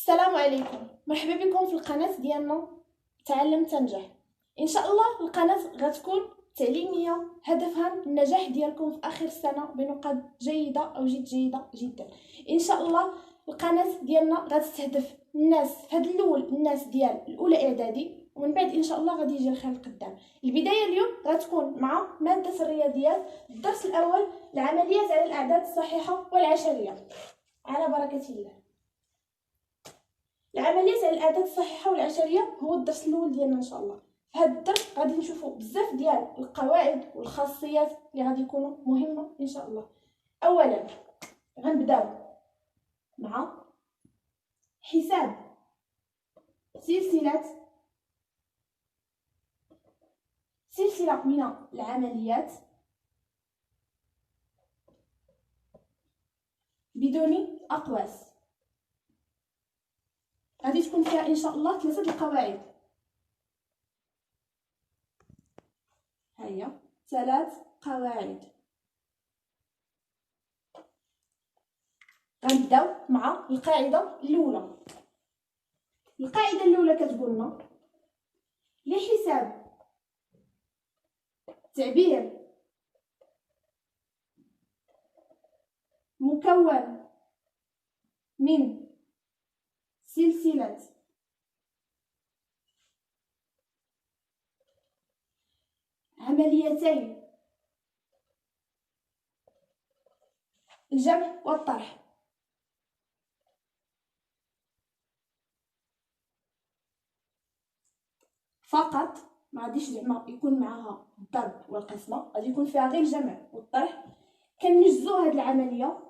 السلام عليكم، مرحبا بكم في القناه ديالنا تعلم تنجح. ان شاء الله القناه غتكون تعليميه هدفها النجاح ديالكم في اخر السنه بنقاط جيده او جيده جدا. ان شاء الله القناه ديالنا غتستهدف الناس في هذا الاول، الناس ديال الاولى اعدادي، ومن بعد ان شاء الله غادي يجي الخير القدام. البدايه اليوم غتكون مع ماده الرياضيات، الدرس الاول العمليات على الاعداد الصحيحه والعشريه. على بركه الله. العمليات على الاعداد الصحيحه والعشريه هو الدرس الاول ديالنا ان شاء الله. في هذا الدرس غادي نشوفوا بزاف ديال القواعد والخاصيات اللي غادي يكونوا مهمه ان شاء الله. اولا غنبداو مع حساب سلسله من العمليات بدون اقواس. غادي تكون فيها ان شاء الله 3 القواعد. هيا 3 قواعد. غنبداو مع القاعده الاولى. القاعده الاولى كتقول لنا لحساب تعبير مكون من سلسلة عمليتين الجمع والطرح. فقط ما غاديش زعما يكون معها الضرب والقسمه، غادي يكون فيها غير الجمع والطرح. كنجزو هاد العمليه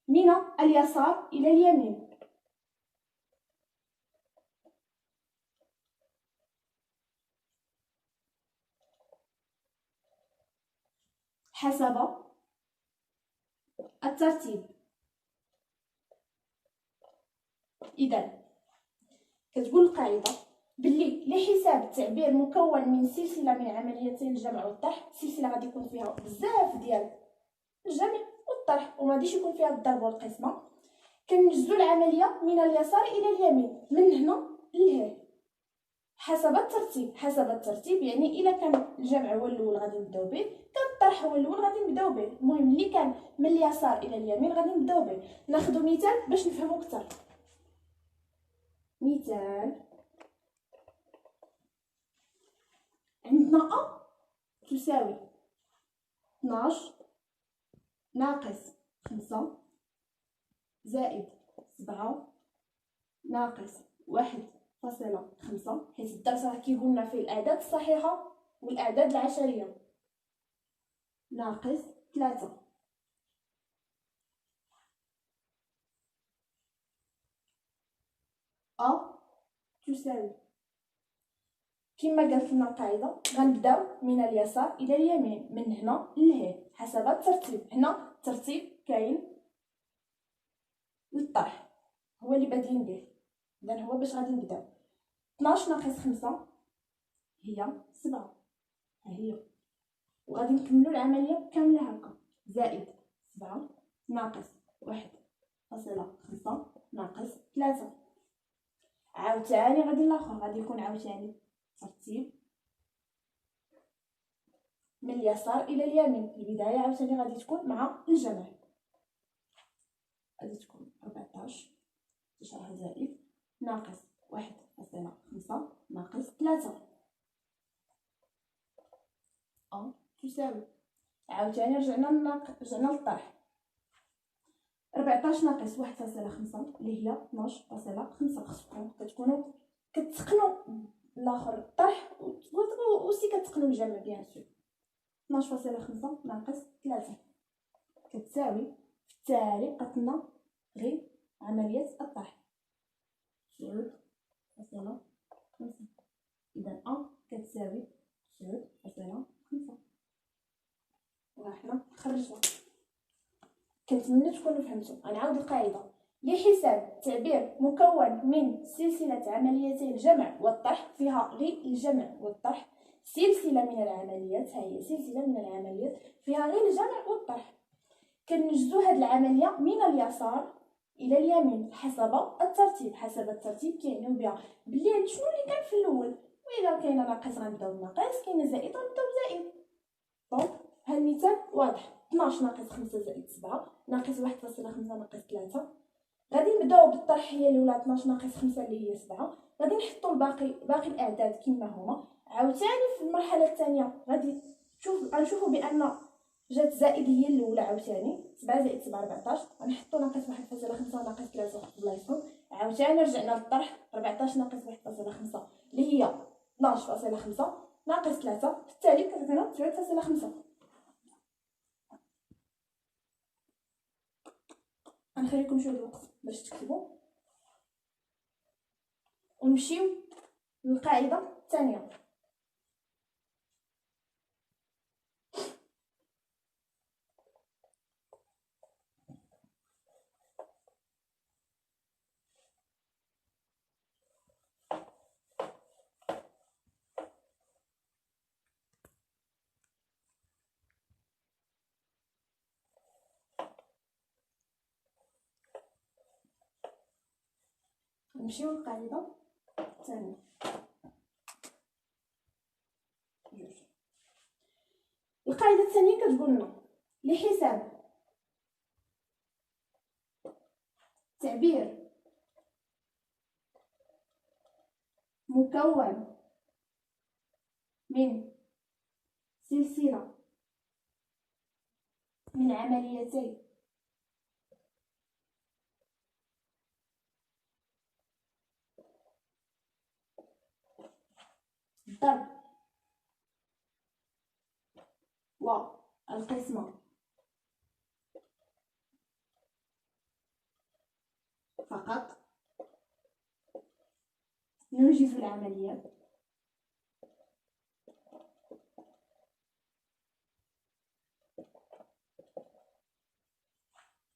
من اليسار الى اليمين. حسب الترتيب. اذا كتقول القاعده باللي لحساب تعبير مكون من سلسله من عمليتين الجمع والطرح، السلسله غادي يكون فيها بزاف ديال الجمع والطرح وما غاديش يكون فيها الضرب والقسمه. كنجزو العمليه من اليسار الى اليمين، من هنا لهنا حسب الترتيب. يعني الا كان الجمع هو الاول غادي نبداو به، كان الطرح هو الاول غادي نبداو به. المهم اللي كان من اليسار الى اليمين غادي نبداو به. ناخذ مثال باش نفهمو اكثر. مثال عندنا أ تساوي 12 ناقص 5 زائد 7 ناقص 1.5، حيت الدرس راه كيقولنا فيه الأعداد الصحيحة والأعداد العشرية. ناقص 3. أ تساوي كما قالت لنا القاعده غنبداو من اليسار الى اليمين، من هنا لهنا حسب الترتيب. هنا الترتيب كاين للطرح هو اللي بادين به، اذا هو باش غادي نبداو. 12 ناقص 5 هي 7، ها هي، وغادي نكملوا العمليه كامله هكا. زائد 7 ناقص 1.5 ناقص 3. عاوتاني غادي الاخر غادي يكون عاوتاني ترتيب من اليسار الى اليمين. البدايه عاوتاني غادي تكون مع الجمع، غادي تكون 14 9 زائد ناقص 1.5 ناقص 3. تساوي عاوتاني رجعنا للطرح. 14 ناقص 1.5 اللي هي 12.5. خصكم كتكونوا كتقنوا الاخر الطرح وسي كتقنوا الجمع بيان سور. 12.5 ناقص 3 كتساوي في التالي قتلنا غير عمليه الطرح 9.5. اذا كتساوي 9.5. وحنا خرجنا. كنتمنى تكونوا فهمتوا. غنعاود القاعده. لحساب تعبير مكون من سلسله عمليتي الجمع والطرح، فيها غير الجمع والطرح، سلسله من العمليات، ها هي سلسله من العمليات فيها غير الجمع والطرح. كنجزو هاد العمليه من اليسار الى اليمين حسب الترتيب. حسب الترتيب كيعنيو بها بلي شنو اللي كان في الاول، واذا كاينه ناقص غنبداو بناقص، كاينه زائد غنبداو بزائد. دونك ها المثال واضح، 12 ناقص 5 زائد 7 ناقص 1.5 ناقص 3. غادي نبداو بالطرح هي الاولى 12 ناقص 5 اللي هي 7، غادي نحطوا باقي الاعداد كما هما. عاوتاني في المرحله الثانيه غادي غنشوفوا بان جات زائد هي الاولى، عاوتاني 7 زائد 7 14، غنحطوا ناقص 1.5 ناقص 3 واحد بلايصتهم. عاوتاني رجعنا للطرح 14 ناقص 1.5 اللي هي 12.5 ناقص 3، بالتالي كتعطينا 9.5. غنخليكم شويه الوقت باش تكتبوا ونمشيو للقاعده الثانيه. نمشيو للقاعده الثانيه. القاعده الثانيه كتقول لنا لحساب تعبير مكون من سلسله من عمليتي الضرب والقسمة فقط، ننجز العمليات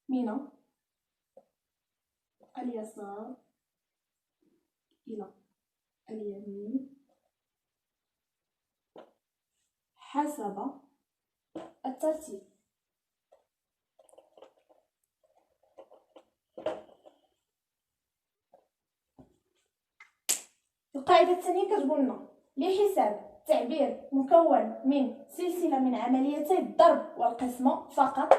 من اليسار إلى اليمين حسب الترتيب. القاعدة الثانية كتقول لنا لحساب تعبير مكون من سلسلة من عمليتي الضرب والقسمة فقط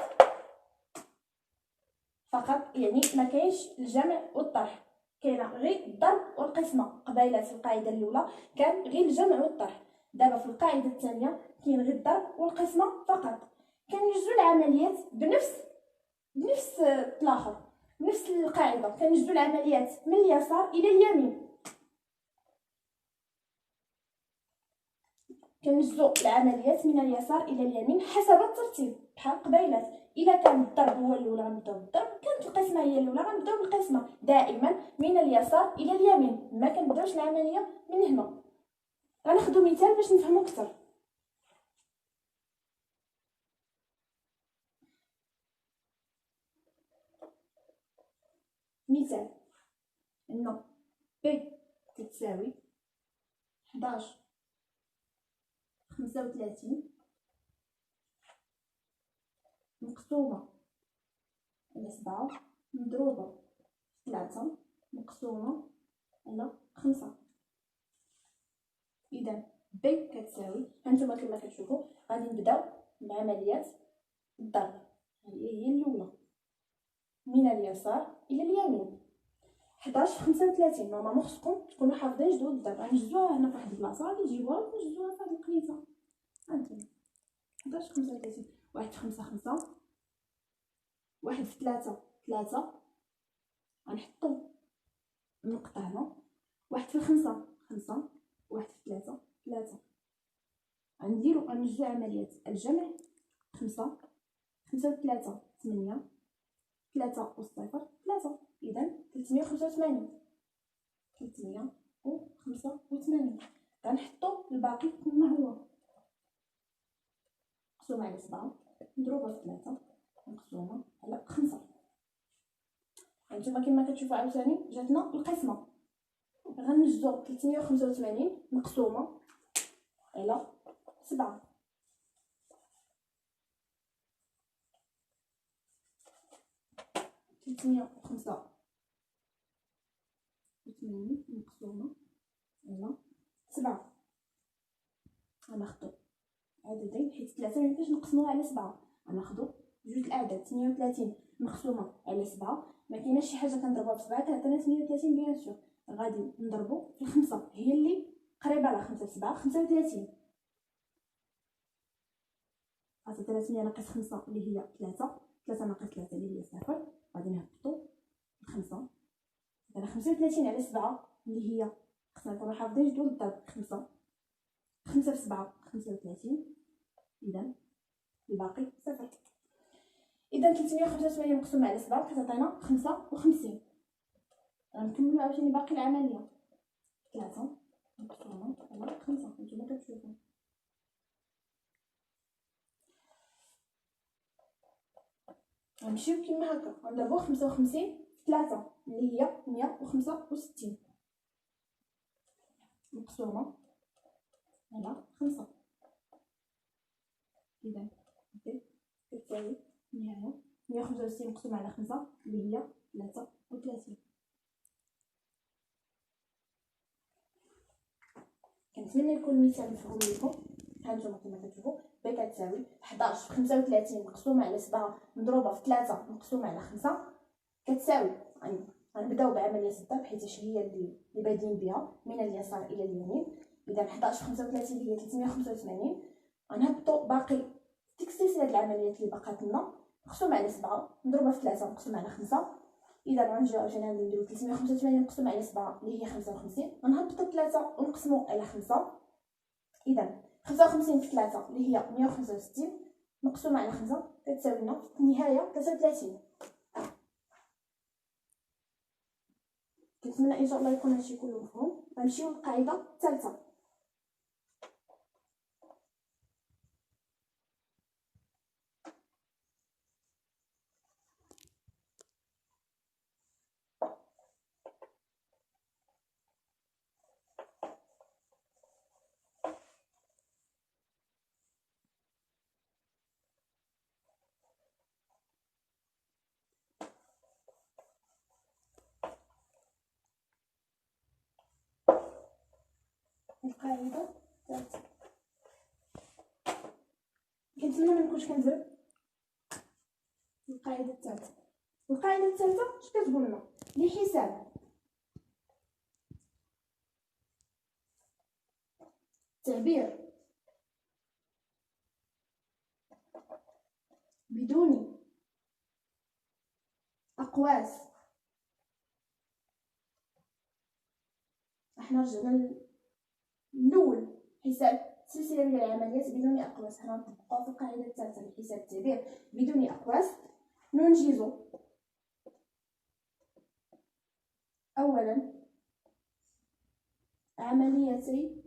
يعني ما كاينش الجمع والطرح، كاينه غير الضرب والقسمه. قبيله في القاعده الاولى كان غير الجمع والطرح، دابا في القاعده الثانيه كاين غير الضرب والقسمه فقط. كنجزو العمليات بنفس الاخر، بنفس القاعده كنجزو العمليات من اليسار الى اليمين. كنجزو العمليات من اليسار الى اليمين حسب الترتيب بحال قبيلات. الا كان الضرب هو الاولى غنبداو بالضرب، كانت القسمه هي الاولى غنبداو بالقسمه، دائما من اليسار الى اليمين، ما كنبداوش العمليه من هنا. غناخذ مثال باش نفهموا اكثر. مثال ان ب تساوي 11 35 مقسومه على 7 مضروبه في 3 مقسومه على 5. اذا ب كتساوي، هانتوما كما كتشوفوا غادي نبداو بعمليات الضرب، هي الاولى من اليسار الى اليمين. 11 في 35 نورمالمون خصكم تكونوا حافظين جدول الضرب، غنجزوها هنا فواحد البلاصه غادي نجيبوها ونجزوها في هاد القنيته. هانتوما 11 في 35 1 في 5 5 1 في 3 3 غنحطو النقطه هنا. 1 في 5 5 1 في 3 3 غنجزو عمليات الجمع. 5 5 و 3 8 3 و 0 3، اذا 385 385. غنحطو الباقي كما هو، مقسومه على 7 مضروبه في 3 مقسومه على 5. هانتوما كما كتشوفوا عاوتاني جاتنا القسمه. غنجزو 385 مقسومه على 7. تلتمية وخمسة وثمانين مقسومة على 7. غناخدو عددين حيت 3 ميمكنش نقسموها على 7. غناخدو جوج الاعداد 38 مقسومه على 7. ما كايناش شي حاجه كنضربوها في 7 عطينا 38 بيان سور. غادي نضربو في 5 هي اللي قريبه على 5 في 7 35. عطينا 8 ناقص 5 اللي هي 3. 3 ناقص 3 اللي هي 0. غادي نهبطو 5 عطينا 35 على 7 اللي هي خصنا نكونو حافظين جدول الضرب. 5 5 في 7 35. اذا الباقي 0. اذا 385 مقسومه على 7 كتعطينا 55. غنكملو عاوتاني باقي العمليه. 3 مقسومه على 5 نتوما كتشوفوا. غنمشيو كيما هكا غنضربو 55 في 3 اللي هي 165 مقسومه على 5. اذا كتساوي 165 مقسومه على 5 اللي هي 33. كنتمنى يكون المثال مفهوم لكم. ها نتوما كما كتشوفوا ب كتساوي 11 في 35 مقسومه على 7 مضروبه في 3 مقسومه على 5 كتساوي. غنبداو بعمليه الضرب حيت هي اللي بادين بها من اليسار الى اليمين. اذا 11 في 35 هي 385. غنهبطوا باقي ديك السلسله ديال العمليات اللي بقات لنا مقسومه على 7 مضروبه في 3 مقسومه على 5. اذا غنجيو عاوتاني نديرو 385 مقسومه على 7 اللي هي 55. غنهبطوا 3 ونقسموا على 5. اذا 55 في 3 اللي هي 165 مقسومه على 5 كتساوي لنا في النهايه 33. كنتمنى ان شاء الله يكون هادشي كله مفهوم. غنمشيو للقاعده الثالثه. القاعده الثالثه كنتمنى ما نكونش كنزرب. القاعده الثالثه اش كتقول لنا؟ لحساب تعبير بدون أقواس. احنا رجعنا للأول حساب سلسلة من العمليات بدون أقواس. حنا نطبقوها في القاعدة الثالثة لحساب التعبير بدون أقواس. ننجز أولا عمليتي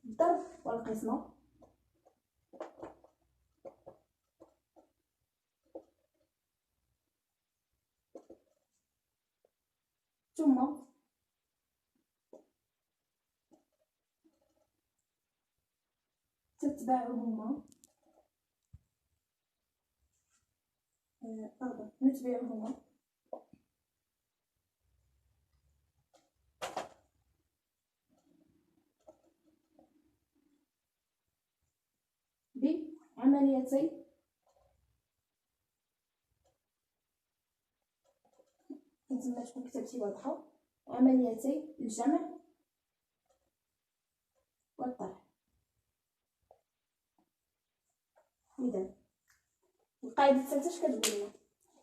الضرب والقسمة ثم نتبعهما بعمليتي كنتمنى تكون كتابتي واضحة. عمليتي الجمع والطرح. إذا القاعدة الثالثة اش كتقول لنا؟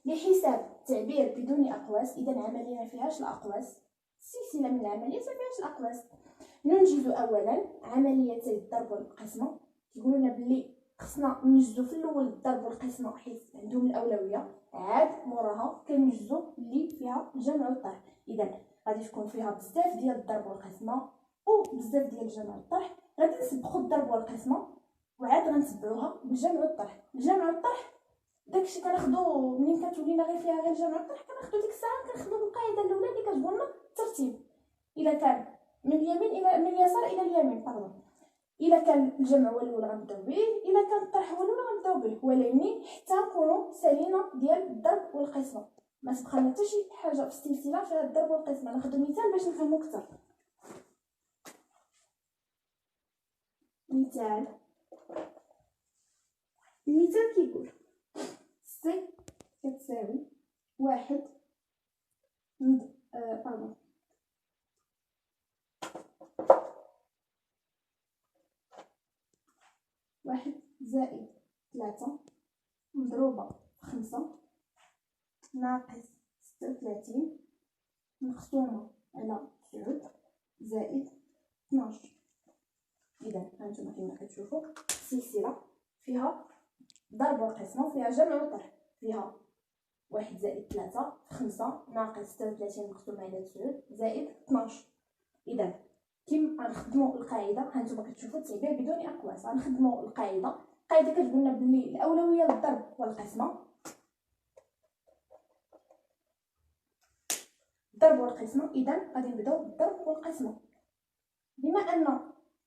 لحساب التعبير بدون أقواس. إذا عملية ما فيهاش الأقواس. سلسلة من العمليات ما فيهاش الأقواس. ننجز أولا عمليتي الضرب والقسمة. كيقولوا لنا بلي خصنا ننجزو في الأول الضرب والقسمة حيت عندهم الأولوية. عاد موراها كننجزو اللي فيها الجمع والطرح. إذا غادي تكون فيها بزاف ديال الضرب والقسمة وبزاف ديال الجمع والطرح. غادي نسبقو الضرب والقسمة وعاد غنتبعوها بالجمع والطرح. الجمع والطرح داكشي كناخدو منين كتولينا غير فيها غير الجمع والطرح. كناخدو ديك الساعه كناخدو القاعده الاولى اللي كتقول لنا الترتيب. الا كان من اليمين الى من اليسار الى اليمين الا كان الجمع هو الاول غنبداو به، الا كان الطرح هو الاول غنبداو به، ولكن حتى نكونوا سالينا ديال الضرب والقسمه، ما تبقى لنا حتى شي حاجه في السلسله فيها الضرب والقسمه. ناخذ مثال باش نفهموا اكثر. المثال كيقول سي كتساوي واحد واحد زائد 3 مضروبة في 5 ناقص 36 مقسومة على 9 زائد 12. إذا هانتوما كما كتشوفوا السلسلة فيها ضرب وقسمة وفيها جمع وطرح، فيها 1 زائد 3 في 5 ناقص 36 مقسومة على 9 زائد 12. إذا كيما غنخدموا القاعده، هانتوما كتشوفوا التعبير بدون اقواس. غنخدموا القاعده كتقولنا بلي الاولويه للضرب والقسمه، الضرب والقسمه. اذا غادي نبداو بالضرب والقسمه. بما ان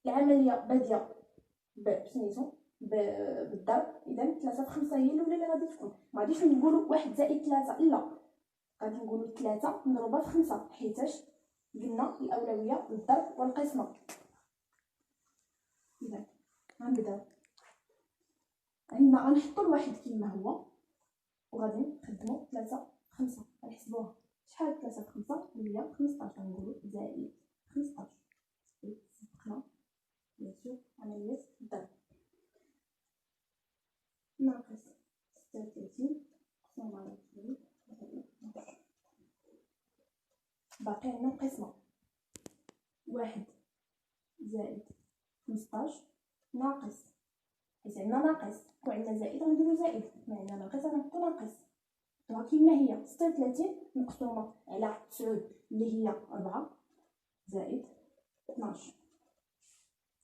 العمليه باديه بسميتو بالضرب، اذا 3 في 5 هي الاولى اللي غادي تكون. ما غاديش نقولوا 1 زائد 3، لا، غادي نقولوا 3 مضروبه في 5 حيتاش قلنا الاولويه للضرب والقسمه. اذا غنبداو عندنا غنحطوا الواحد كما هو وغادي نخدموا 3 في 5. غنحسبوها شحال 3 في 5 هي 15. غنقولوا زائد 15 صدقنا بيان عمليه الضرب ناقص 36 مقسوم على 2 زائد 12. باقي عندنا القسمه 1 زائد 15 ناقص، حيت عندنا ناقص وعندنا زائد غنديرو زائد، ما عندنا ناقص غنحطو ناقص. حطوها كما هي 36 مقسومه على 9 اللي هي 4 زائد 12.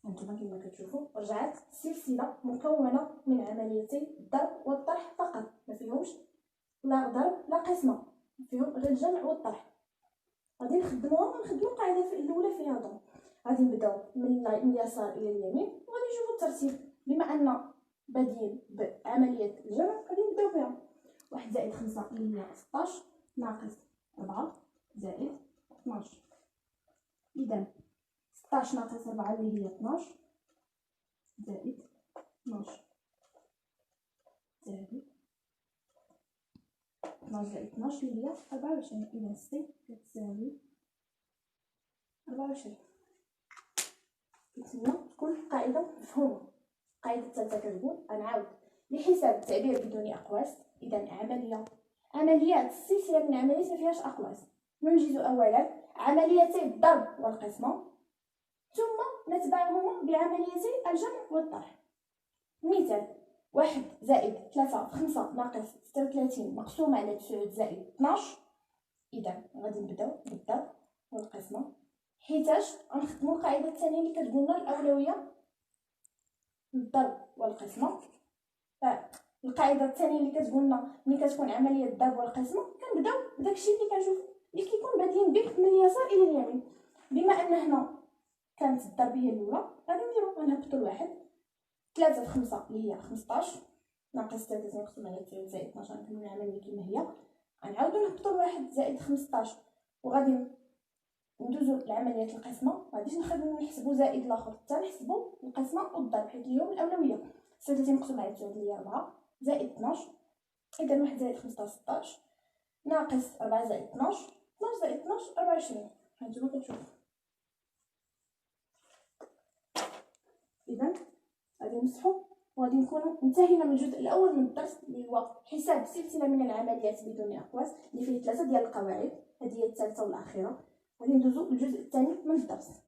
هانتوما كما كتشوفوا رجعت سلسله مكونه من عمليتي الضرب والطرح فقط، ما فيهمش لا ضرب لا قسمه، فيهم غير الجمع والطرح. غادي نخدموها ونخدموا القاعده الاولى فيها ضرب. غادي نبداو من اليسار الى اليمين وغادي نشوفوا الترتيب. بما ان بادين بعمليه الجمع غادي نبداو بها. 1 زائد 5 اللي هي 16 ناقص 4 زائد 12. اذا 16 ناقص 4 اللي هي 12 زائد 12 زائد 12 زائد 12 اللي هي 24. اذا سي كتساوي 24. كنتمنى تكون القاعده مفهومه. القاعده الثالثه كتقول غنعاود لحساب التعبير بدون اقواس. اذا عمليات السلسله من عمليات ما فيهاش اقواس. ننجز اولا عمليتي الضرب والقسمه، ثم نتبعهما بعمليتي الجمع والطرح. مثال 1 زائد 3 في 5 ناقص 36 مقسوم على 9 زائد 12. اذا غادي نبداو بالضرب والقسمه حيتاش غنخدموا القاعده الثانيه اللي كتقولنا الاولويه للضرب والقسمه. فالقاعده الثانيه اللي كتقولنا ملي كتكون عمليه الضرب والقسمه كنبداو بداكشي اللي كنشوفو اللي كيكون بادين به من اليسار الى اليمين. بما ان هنا كانت الضرب هي الاولى غادي نديرو غنهبطوا الواحد. 3 في 5 اللي هي 15 ناقص 3 مقسوم على 9 زائد 12. غنكملوا العمليه كما هي. غنعاودو نهبطوا الواحد زائد 15 وغادي ندوزو لعمليه القسمه. مغاديش نحسبوا زائد الاخر حتى نحسبوا القسمه والضرب حيت ليهم الاولويه. 36 مقسوم على 9 اللي هي 4 زائد 12. اذا 1 زائد 15 16 ناقص 4 زائد 12 12 زائد 12 24. هانتوما كتشوفوا. اذا غادي نمسحوا وغادي نكونوا انتهينا من الجزء الاول من الدرس اللي هو حساب سلسله من العمليات بدون اقواس اللي فيه 3 ديال القواعد. هذه هي الثالثه والاخيره. غادي ندوزو للجزء الثاني من الدرس.